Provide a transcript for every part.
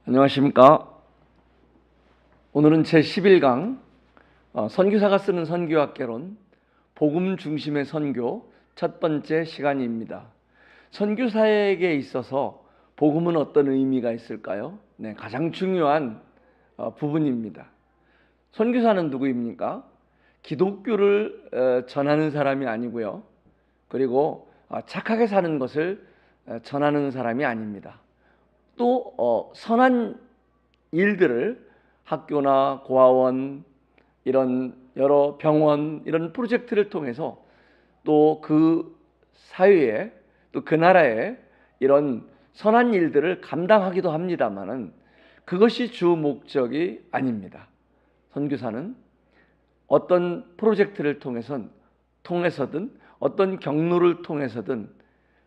안녕하십니까. 오늘은 제11강 선교사가 쓰는 선교학개론 복음 중심의 선교 첫 번째 시간입니다. 선교사에게 있어서 복음은 어떤 의미가 있을까요? 가장 중요한 부분입니다. 선교사는 누구입니까? 기독교를 전하는 사람이 아니고요. 그리고 착하게 사는 것을 전하는 사람이 아닙니다. 또 선한 일들을 학교나 고아원, 이런 여러 병원, 이런 프로젝트를 통해서 또 그 사회에, 또 그 나라에 이런 선한 일들을 감당하기도 합니다만은 그것이 주 목적이 아닙니다. 선교사는 어떤 프로젝트를 통해서든 어떤 경로를 통해서든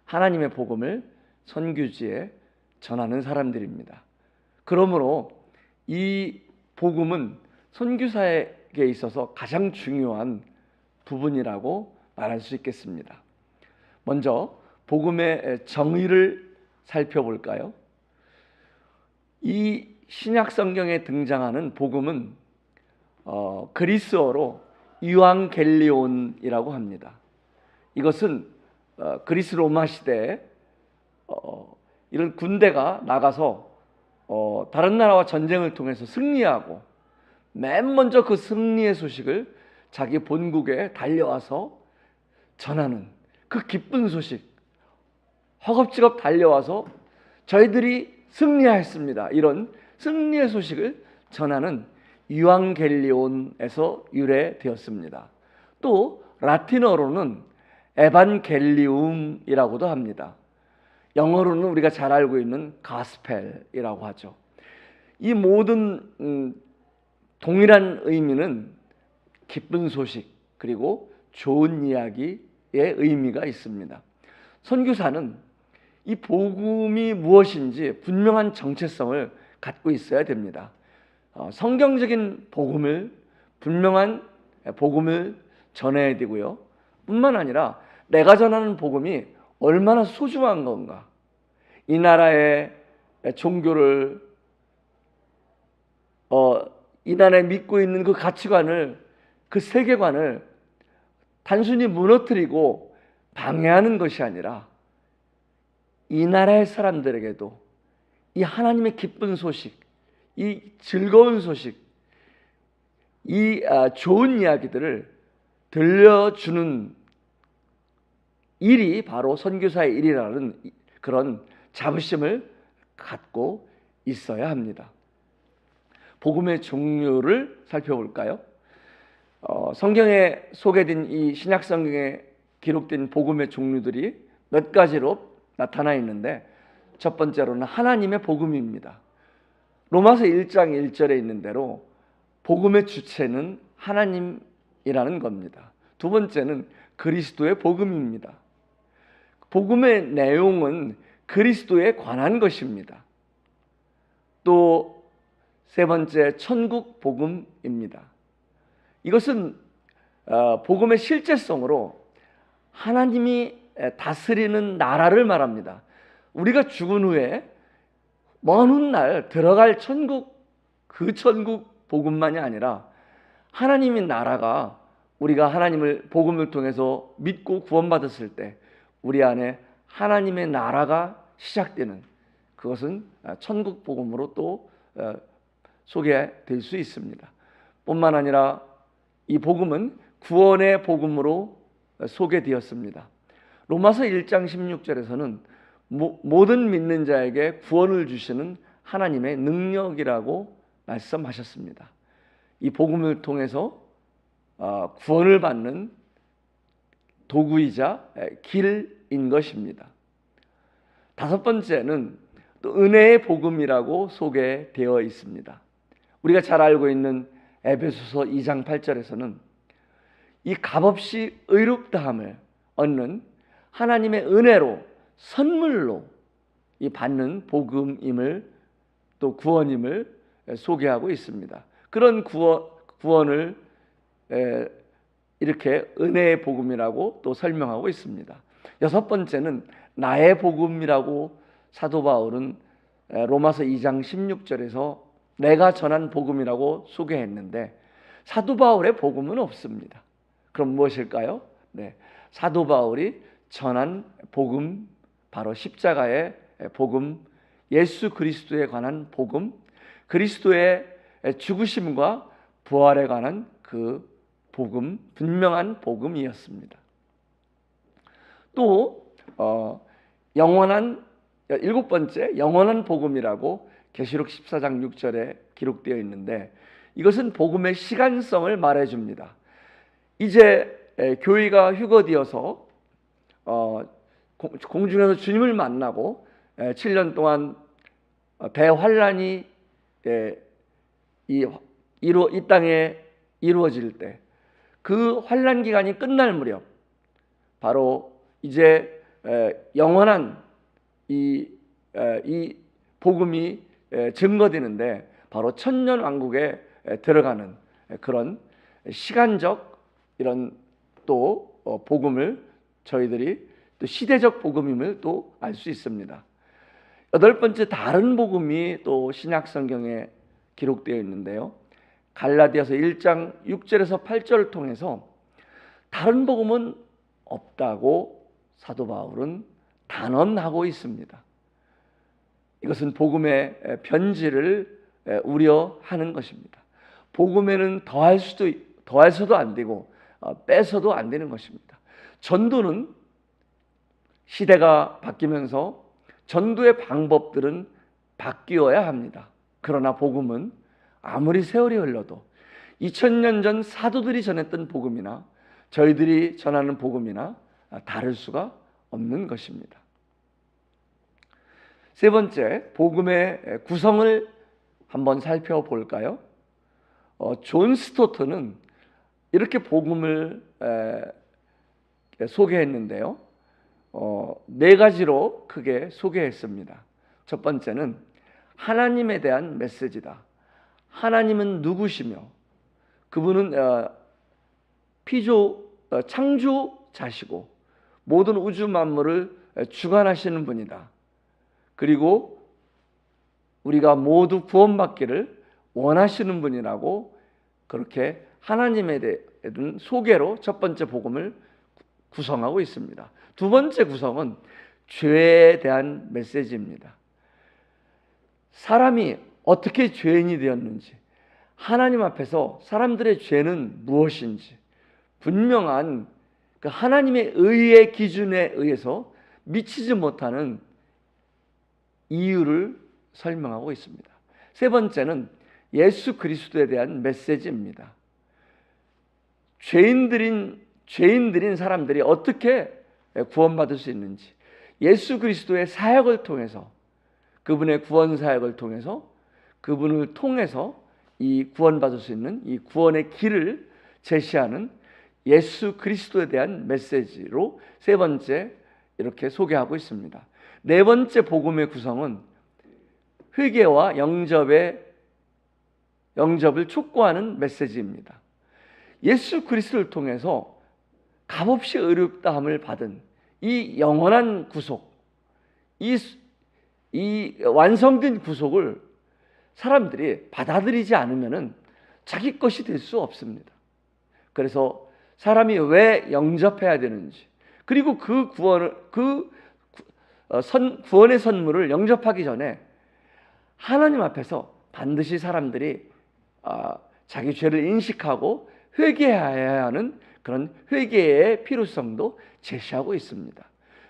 하나님의 복음을 선교지에 전하는 사람들입니다. 그러므로 이 복음은 선교사에게 있어서 가장 중요한 부분이라고 말할 수 있겠습니다. 먼저 복음의 정의를 살펴볼까요? 이 신약 성경에 등장하는 복음은 그리스어로 유앙겔리온이라고 합니다. 이것은 그리스 로마 시대에 이런 군대가 나가서 다른 나라와 전쟁을 통해서 승리하고 맨 먼저 그 승리의 소식을 자기 본국에 달려와서 전하는 그 기쁜 소식, 허겁지겁 달려와서 저희들이 승리하였습니다, 이런 승리의 소식을 전하는 유앙겔리온에서 유래되었습니다. 또 라틴어로는 에반겔리움이라고도 합니다. 영어로는 우리가 잘 알고 있는 가스펠이라고 하죠. 이 모든 동일한 의미는 기쁜 소식, 그리고 좋은 이야기의 의미가 있습니다. 선교사는 이 복음이 무엇인지 분명한 정체성을 갖고 있어야 됩니다. 성경적인 분명한 복음을 전해야 되고요. 뿐만 아니라 내가 전하는 복음이 얼마나 소중한 건가, 이 나라의 종교를 이 나라에 믿고 있는 그 가치관을, 그 세계관을 단순히 무너뜨리고 방해하는 것이 아니라 이 나라의 사람들에게도 이 하나님의 기쁜 소식, 이 즐거운 소식, 이 좋은 이야기들을 들려주는 일이 바로 선교사의 일이라는 그런 자부심을 갖고 있어야 합니다. 복음의 종류를 살펴볼까요? 성경에 소개된 이 신약 성경에 기록된 복음의 종류들이 몇 가지로 나타나 있는데, 첫 번째로는 하나님의 복음입니다. 로마서 1장 1절에 있는 대로 복음의 주체는 하나님이라는 겁니다. 두 번째는 그리스도의 복음입니다. 복음의 내용은 그리스도에 관한 것입니다. 또 세 번째, 천국 복음입니다. 이것은 복음의 실제성으로 하나님이 다스리는 나라를 말합니다. 우리가 죽은 후에 먼 훗날 들어갈 천국, 그 천국 복음만이 아니라 하나님의 나라가, 우리가 하나님을 복음을 통해서 믿고 구원받았을 때 우리 안에 하나님의 나라가 시작되는, 그것은 천국 복음으로 또 소개될 수 있습니다. 뿐만 아니라 이 복음은 구원의 복음으로 소개되었습니다. 로마서 1장 16절에서는 모든 믿는 자에게 구원을 주시는 하나님의 능력이라고 말씀하셨습니다. 이 복음을 통해서 구원을 받는 도구이자 길인 것입니다. 다섯 번째는 또 은혜의 복음이라고 소개되어 있습니다. 우리가 잘 알고 있는 에베소서 2장 8절에서는 이 값없이 의롭다함을 얻는 하나님의 은혜로, 선물로 이 받는 복음임을, 또 구원임을 소개하고 있습니다. 그런 구원을 이렇게 은혜의 복음이라고 또 설명하고 있습니다. 여섯 번째는 나의 복음이라고 사도 바울은 로마서 2장 16절에서 내가 전한 복음이라고 소개했는데 사도 바울의 복음은 없습니다. 그럼 무엇일까요? 네, 사도 바울이 전한 복음, 바로 십자가의 복음, 예수 그리스도에 관한 복음, 그리스도의 죽으심과 부활에 관한 그 복음, 분명한 복음이었습니다. 또 영원한 일곱 번째 영원한 복음이라고 계시록 14장 6절에 기록되어 있는데 이것은 복음의 시간성을 말해줍니다. 이제 교회가 휴거되어서 공중에서 주님을 만나고 7년 동안 대환란이 이 땅에 이루어질 때 그 환란 기간이 끝날 무렵 바로 이제 영원한 이 복음이 증거되는데 바로 천년 왕국에 들어가는 그런 시간적 이런 또 복음을 저희들이 또 시대적 복음임을 또 알 수 있습니다. 여덟 번째 다른 복음이 또 신약 성경에 기록되어 있는데요. 갈라디아서 1장 6절에서 8절을 통해서 다른 복음은 없다고 사도 바울은 단언하고 있습니다. 이것은 복음의 변질을 우려하는 것입니다. 복음에는 더해서도 안 되고 빼서도 안 되는 것입니다. 전도는 시대가 바뀌면서 전도의 방법들은 바뀌어야 합니다. 그러나 복음은 아무리 세월이 흘러도 2000년 전 사도들이 전했던 복음이나 저희들이 전하는 복음이나 다를 수가 없는 것입니다. 세 번째, 복음의 구성을 한번 살펴볼까요? 존 스토트는 이렇게 복음을 소개했는데요. 네 가지로 크게 소개했습니다. 첫 번째는 하나님에 대한 메시지다. 하나님은 누구시며 그분은 창조자시고 모든 우주 만물을 주관하시는 분이다. 그리고 우리가 모두 구원받기를 원하시는 분이라고 그렇게 하나님에 대한 소개로 첫 번째 복음을 구성하고 있습니다. 두 번째 구성은 죄에 대한 메시지입니다. 사람이 어떻게 죄인이 되었는지, 하나님 앞에서 사람들의 죄는 무엇인지 분명한 그 하나님의 의의 기준에 의해서 미치지 못하는 이유를 설명하고 있습니다. 세 번째는 예수 그리스도에 대한 메시지입니다. 죄인들인 사람들이 어떻게 구원받을 수 있는지, 예수 그리스도의 사역을 통해서, 그분의 구원 사역을 통해서, 그분을 통해서 이 구원받을 수 있는 이 구원의 길을 제시하는 예수 그리스도에 대한 메시지로 세 번째 이렇게 소개하고 있습니다. 네 번째 복음의 구성은 회개와 영접을 촉구하는 메시지입니다. 예수 그리스도를 통해서 값없이 의롭다함을 받은 이 영원한 구속, 이 완성된 구속을 사람들이 받아들이지 않으면 자기 것이 될 수 없습니다. 그래서 사람이 왜 영접해야 되는지, 그리고 그 구원의 선물을 영접하기 전에 하나님 앞에서 반드시 사람들이 자기 죄를 인식하고 회개해야 하는 그런 회개의 필요성도 제시하고 있습니다.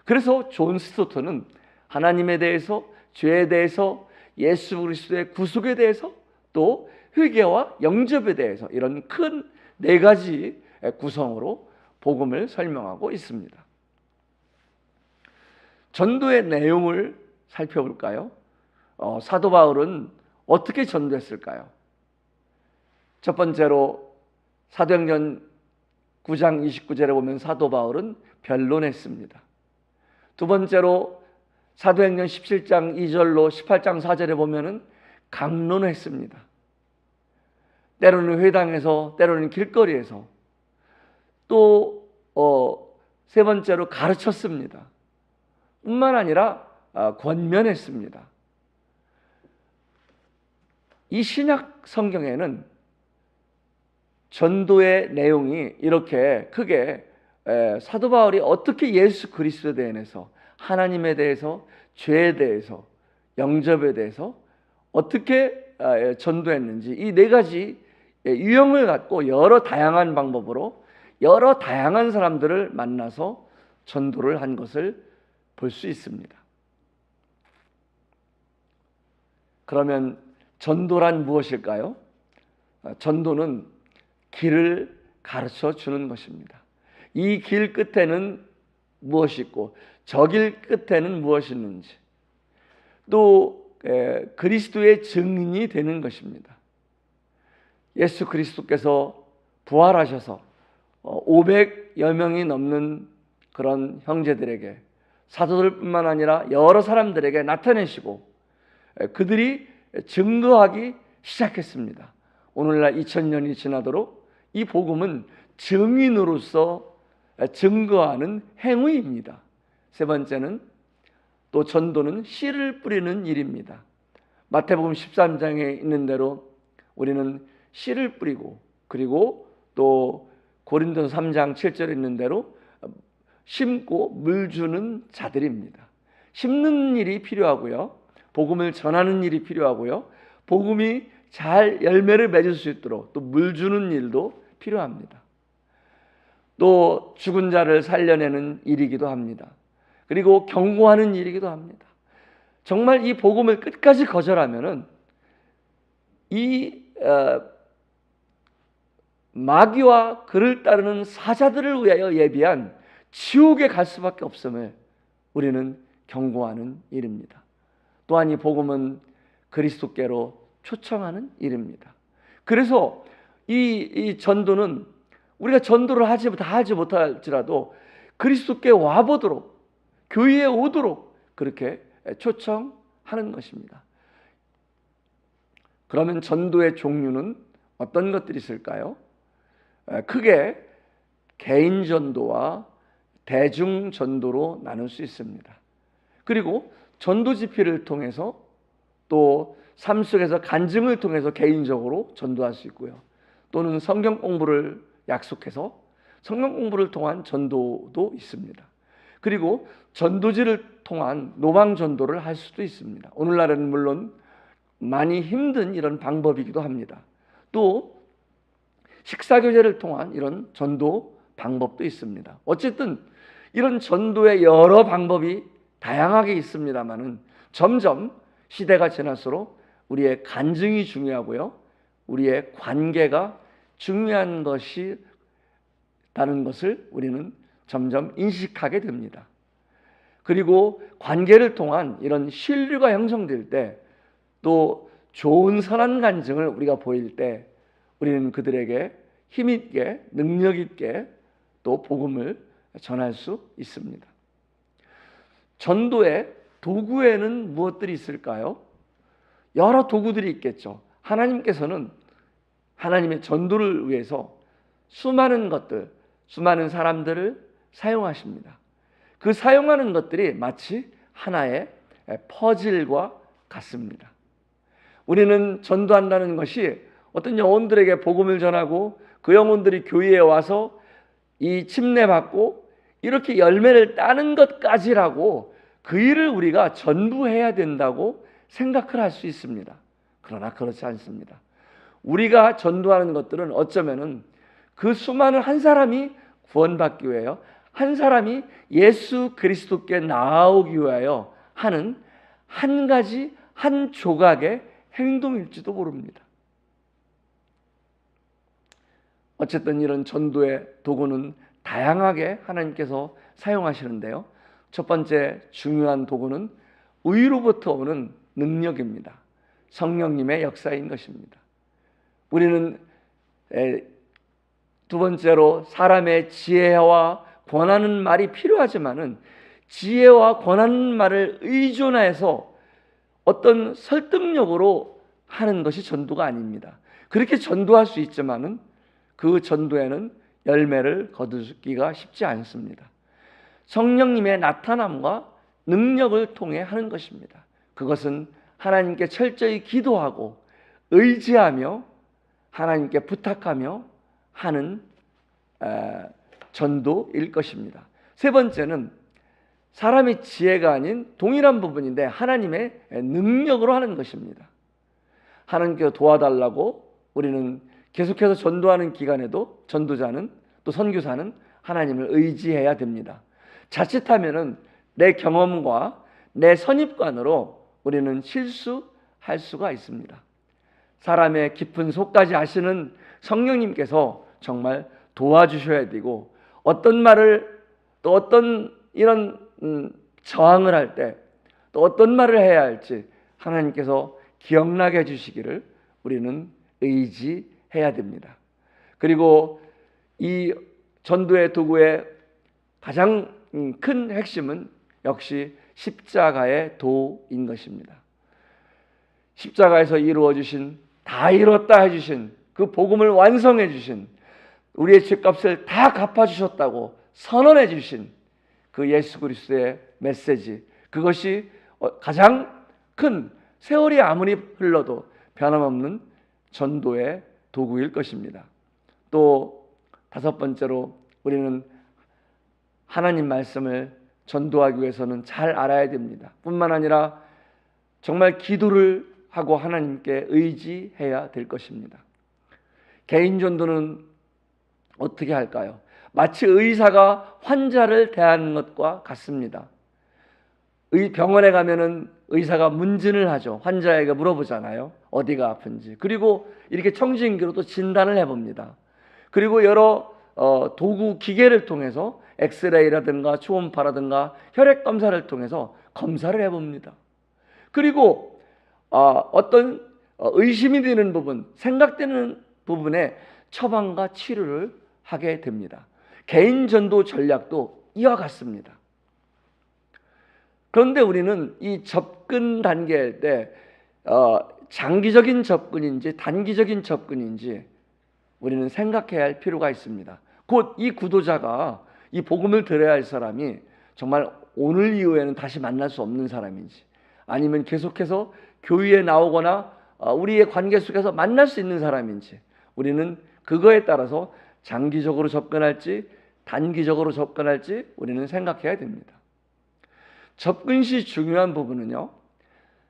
그래서 존 스토트는 하나님에 대해서, 죄에 대해서, 예수 그리스도의 구속에 대해서, 또 회개와 영접에 대해서 이런 큰 네 가지 구성으로 복음을 설명하고 있습니다. 전도의 내용을 살펴볼까요? 사도 바울은 어떻게 전도했을까요? 첫 번째로 사도행전 9장 29절에 보면 사도 바울은 변론했습니다. 두 번째로 사도행전 17장 2절로 18장 4절에 보면은 강론했습니다. 때로는 회당에서, 때로는 길거리에서, 또 세 번째로 가르쳤습니다. 뿐만 아니라 권면했습니다. 이 신약 성경에는 전도의 내용이 이렇게 크게 사도 바울이 어떻게 예수 그리스도에 대해서, 하나님에 대해서, 죄에 대해서, 영접에 대해서 어떻게 전도했는지, 이 네 가지 유형을 갖고 여러 다양한 방법으로 여러 다양한 사람들을 만나서 전도를 한 것을 볼 수 있습니다. 그러면 전도란 무엇일까요? 전도는 길을 가르쳐 주는 것입니다. 이 길 끝에는 무엇이 있고 저 길 끝에는 무엇이 있는지, 또 그리스도의 증인이 되는 것입니다. 예수 그리스도께서 부활하셔서 500여 명이 넘는 그런 형제들에게, 사도들뿐만 아니라 여러 사람들에게 나타내시고 그들이 증거하기 시작했습니다. 오늘날 2000년이 지나도록 이 복음은 증인으로서 증거하는 행위입니다. 세 번째는 또 전도는 씨를 뿌리는 일입니다. 마태복음 13장에 있는 대로 우리는 씨를 뿌리고, 그리고 또 고린도서 3장 7절에 있는 대로 심고 물 주는 자들입니다. 심는 일이 필요하고요, 복음을 전하는 일이 필요하고요, 복음이 잘 열매를 맺을 수 있도록 또 물 주는 일도 필요합니다. 또 죽은 자를 살려내는 일이기도 합니다. 그리고 경고하는 일이기도 합니다. 정말 이 복음을 끝까지 거절하면은 이 마귀와 그를 따르는 사자들을 위하여 예비한 지옥에 갈 수밖에 없음을 우리는 경고하는 일입니다. 또한 이 복음은 그리스도께로 초청하는 일입니다. 그래서 이 전도는 우리가 전도를 다 하지 못할지라도 그리스도께 와보도록, 교회에 오도록 그렇게 초청하는 것입니다. 그러면 전도의 종류는 어떤 것들이 있을까요? 크게 개인 전도와 대중 전도로 나눌 수 있습니다. 그리고 전도 집회를 통해서, 또 삶 속에서 간증을 통해서 개인적으로 전도할 수 있고요, 또는 성경 공부를 약속해서 성경 공부를 통한 전도도 있습니다. 그리고 전도지를 통한 노방 전도를 할 수도 있습니다. 오늘날에는 물론 많이 힘든 이런 방법이기도 합니다. 또 식사교제를 통한 이런 전도 방법도 있습니다. 어쨌든 이런 전도의 여러 방법이 다양하게 있습니다만은 점점 시대가 지날수록 우리의 간증이 중요하고요, 우리의 관계가 중요한 것이라는 것을 우리는 점점 인식하게 됩니다. 그리고 관계를 통한 이런 신뢰가 형성될 때, 또 좋은 선한 간증을 우리가 보일 때 우리는 그들에게 힘있게, 능력있게 또 복음을 전할 수 있습니다. 전도의 도구에는 무엇들이 있을까요? 여러 도구들이 있겠죠. 하나님께서는 하나님의 전도를 위해서 수많은 것들, 수많은 사람들을 사용하십니다. 그 사용하는 것들이 마치 하나의 퍼즐과 같습니다. 우리는 전도한다는 것이 어떤 영혼들에게 복음을 전하고 그 영혼들이 교회에 와서 이 침례받고 이렇게 열매를 따는 것까지라고 그 일을 우리가 전부해야 된다고 생각을 할 수 있습니다. 그러나 그렇지 않습니다. 우리가 전도하는 것들은 어쩌면은 그 수많은 한 사람이 구원받기 위하여, 한 사람이 예수 그리스도께 나아오기 위하여 하는 한 가지, 한 조각의 행동일지도 모릅니다. 어쨌든 이런 전도의 도구는 다양하게 하나님께서 사용하시는데요, 첫 번째 중요한 도구는 의로부터 오는 능력입니다. 성령님의 역사인 것입니다. 우리는 두 번째로 사람의 지혜와 권하는 말이 필요하지만은 지혜와 권하는 말을 의존해서 어떤 설득력으로 하는 것이 전도가 아닙니다. 그렇게 전도할 수 있지만은 그 전도에는 열매를 거두기가 쉽지 않습니다. 성령님의 나타남과 능력을 통해 하는 것입니다. 그것은 하나님께 철저히 기도하고 의지하며 하나님께 부탁하며 하는 전도일 것입니다. 세 번째는 사람의 지혜가 아닌 동일한 부분인데 하나님의 능력으로 하는 것입니다. 하나님께서 도와달라고 우리는 계속해서 전도하는 기간에도 전도자는 또 선교사는 하나님을 의지해야 됩니다. 자칫하면은 내 경험과 내 선입관으로 우리는 실수할 수가 있습니다. 사람의 깊은 속까지 아시는 성령님께서 정말 도와주셔야 되고, 어떤 말을 또 어떤 이런 저항을 할 때 또 어떤 말을 해야 할지 하나님께서 기억나게 해주시기를 우리는 의지해야 됩니다. 그리고 이 전도의 도구의 가장 큰 핵심은 역시 십자가의 도인 것입니다. 십자가에서 이루어주신, 다 이뤘다 해주신, 그 복음을 완성해 주신, 우리의 죄값을 다 갚아주셨다고 선언해 주신 그 예수 그리스도의 메시지, 그것이 가장 큰, 세월이 아무리 흘러도 변함없는 전도의 도구일 것입니다. 또 다섯 번째로 우리는 하나님 말씀을 전도하기 위해서는 잘 알아야 됩니다. 뿐만 아니라 정말 기도를 하고 하나님께 의지해야 될 것입니다. 개인 전도는 어떻게 할까요? 마치 의사가 환자를 대하는 것과 같습니다. 병원에 가면은 의사가 문진을 하죠. 환자에게 물어보잖아요. 어디가 아픈지. 그리고 이렇게 청진기로 또 진단을 해봅니다. 그리고 여러 도구, 기계를 통해서 엑스레이라든가 초음파라든가 혈액 검사를 통해서 검사를 해봅니다. 그리고 어떤 의심이 되는 부분, 생각되는 부분에 처방과 치료를 하게 됩니다. 개인 전도 전략도 이와 같습니다. 그런데 우리는 이 접근 단계일 때 장기적인 접근인지 단기적인 접근인지 우리는 생각해야 할 필요가 있습니다. 곧 이 구도자가, 이 복음을 들어야 할 사람이 정말 오늘 이후에는 다시 만날 수 없는 사람인지, 아니면 계속해서 교회에 나오거나 우리의 관계 속에서 만날 수 있는 사람인지, 우리는 그거에 따라서 장기적으로 접근할지 단기적으로 접근할지 우리는 생각해야 됩니다. 접근 시 중요한 부분은요,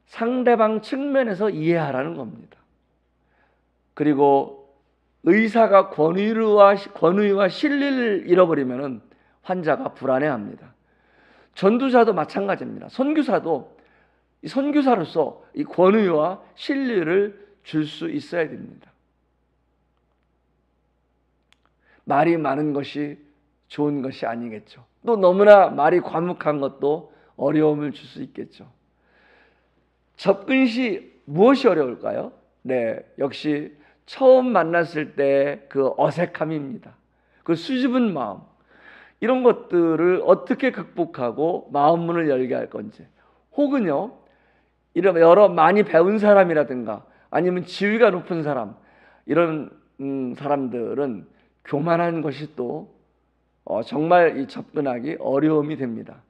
상대방 측면에서 이해하라는 겁니다. 그리고 의사가 권위와 신뢰를 잃어버리면 환자가 불안해합니다. 전도자도 마찬가지입니다. 선교사도 이 선교사로서 이 권위와 신뢰를 줄 수 있어야 됩니다. 말이 많은 것이 좋은 것이 아니겠죠. 또 너무나 말이 과묵한 것도 어려움을 줄 수 있겠죠. 접근 시 무엇이 어려울까요? 네, 역시 처음 만났을 때 그 어색함입니다. 그 수줍은 마음, 이런 것들을 어떻게 극복하고 마음 문을 열게 할 건지, 혹은요, 이런 여러 많이 배운 사람이라든가 아니면 지위가 높은 사람, 이런 사람들은 교만한 것이 또 정말 이 접근하기 어려움이 됩니다.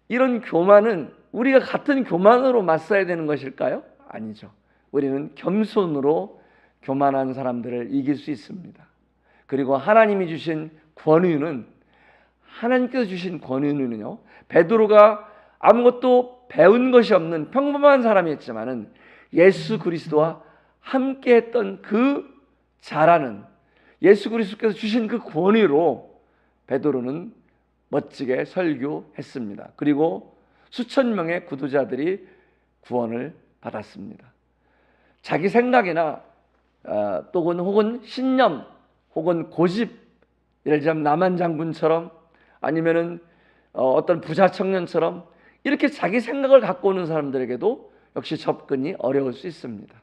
이런 교만은 우리가 같은 교만으로 맞서야 되는 것일까요? 아니죠. 우리는 겸손으로 교만한 사람들을 이길 수 있습니다. 그리고 하나님이 주신 권위는, 하나님께서 주신 권위는요, 베드로가 아무것도 배운 것이 없는 평범한 사람이었지만은 예수 그리스도와 함께했던 그 잘하는 예수 그리스도께서 주신 그 권위로 베드로는 멋지게 설교했습니다. 그리고 수천 명의 구도자들이 구원을 받았습니다. 자기 생각이나 혹은 신념 혹은 고집, 예를 들자면 남한 장군처럼 아니면은 어떤 부자 청년처럼 이렇게 자기 생각을 갖고 오는 사람들에게도 역시 접근이 어려울 수 있습니다.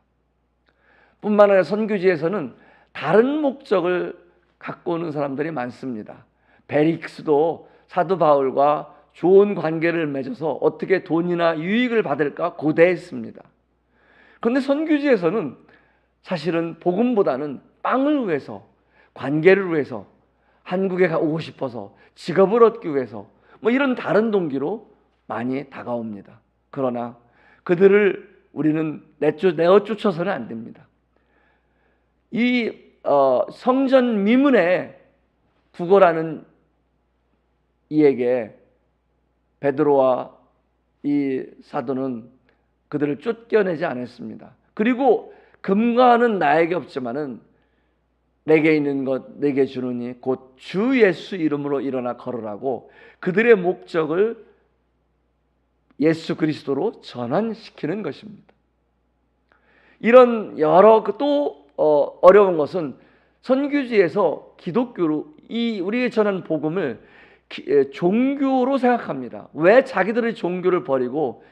뿐만 아니라 선교지에서는 다른 목적을 갖고 오는 사람들이 많습니다. 베릭스도 사도 바울과 좋은 관계를 맺어서 어떻게 돈이나 유익을 받을까 고대했습니다. 그런데 선교지에서는 사실은 복음보다는 빵을 위해서, 관계를 위해서, 한국에 오고 싶어서, 직업을 얻기 위해서 이런 다른 동기로 많이 다가옵니다. 그러나 그들을 우리는 내어 쫓아서는 안 됩니다. 이 성전 미문에 구걸하는 이에게 베드로와 이 사도는 그들을 쫓겨내지 않았습니다. 그리고 금과는 나에게 없지만은 내게 있는 것 내게 주느니 곧 주 예수 이름으로 일어나 걸으라고 그들의 목적을 예수 그리스도로 전환시키는 것입니다. 이런 여러 또 어려운 것은 선교지에서 기독교로 이 우리에게 전한 복음을 종교로 생각합니다. 왜 자기들의 종교를 버리고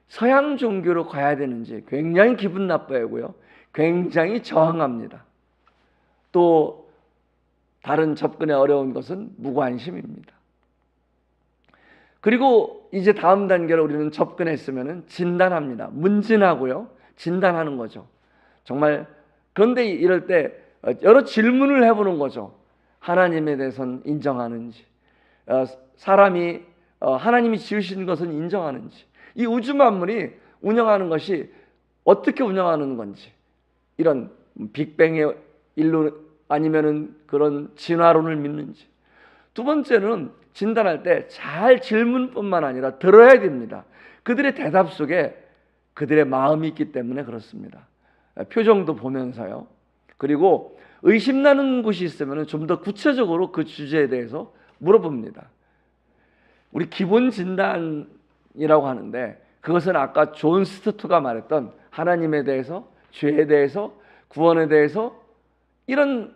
서양 종교로 가야 되는지 굉장히 기분 나빠하고요. 굉장히 저항합니다. 또 다른 접근에 어려운 것은 무관심입니다. 그리고 이제 다음 단계로 우리는 접근했으면 진단합니다. 문진하고요. 진단하는 거죠. 정말 그런데 이럴 때 여러 질문을 해보는 거죠. 하나님에 대해서는 인정하는지, 사람이 하나님이 지으신 것은 인정하는지, 이 우주 만물이 운영하는 것이 어떻게 운영하는 건지, 이런 빅뱅의 인류 아니면은 그런 진화론을 믿는지. 두 번째는 진단할 때 잘 질문뿐만 아니라 들어야 됩니다. 그들의 대답 속에 그들의 마음이 있기 때문에 그렇습니다. 표정도 보면서요. 그리고 의심나는 곳이 있으면 좀 더 구체적으로 그 주제에 대해서 물어봅니다. 우리 기본 진단이라고 하는데 그것은 아까 존 스투트가 말했던 하나님에 대해서, 죄에 대해서, 구원에 대해서 이런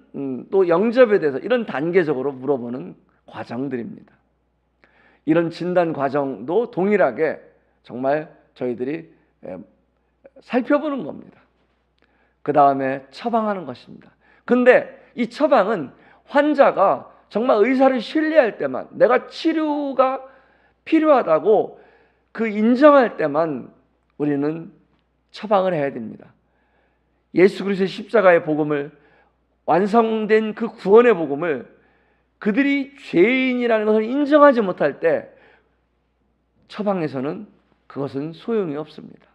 또 영접에 대해서 이런 단계적으로 물어보는 과정들입니다. 이런 진단 과정도 동일하게 정말 저희들이 살펴보는 겁니다. 그 다음에 처방하는 것입니다. 근데 이 처방은 환자가 정말 의사를 신뢰할 때만, 내가 치료가 필요하다고 그 인정할 때만 우리는 처방을 해야 됩니다. 예수 그리스도의 십자가의 복음을, 완성된 그 구원의 복음을 그들이 죄인이라는 것을 인정하지 못할 때 처방에서는 그것은 소용이 없습니다.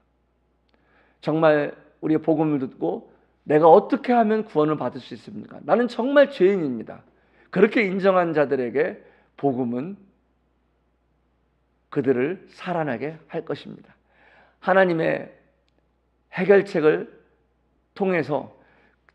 정말 우리의 복음을 듣고 내가 어떻게 하면 구원을 받을 수 있습니까? 나는 정말 죄인입니다. 그렇게 인정한 자들에게 복음은 그들을 살아나게 할 것입니다. 하나님의 해결책을 통해서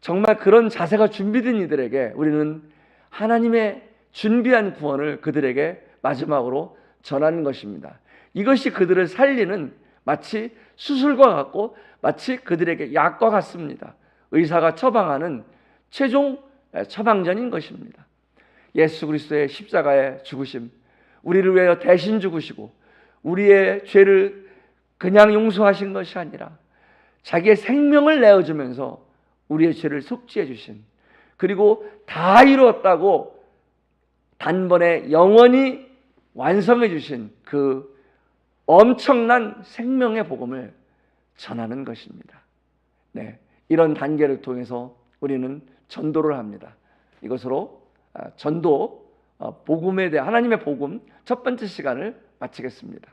정말 그런 자세가 준비된 이들에게 우리는 하나님의 준비한 구원을 그들에게 마지막으로 전하는 것입니다. 이것이 그들을 살리는 마치 수술과 같고 마치 그들에게 약과 같습니다. 의사가 처방하는 최종 처방전인 것입니다. 예수 그리스도의 십자가의 죽으심, 우리를 위하여 대신 죽으시고 우리의 죄를 그냥 용서하신 것이 아니라 자기의 생명을 내어주면서 우리의 죄를 속죄해 주신, 그리고 다 이루었다고 단번에 영원히 완성해 주신 그 엄청난 생명의 복음을 전하는 것입니다. 네, 이런 단계를 통해서 우리는 전도를 합니다. 이것으로 전도, 복음에 대한 하나님의 복음 첫 번째 시간을 마치겠습니다.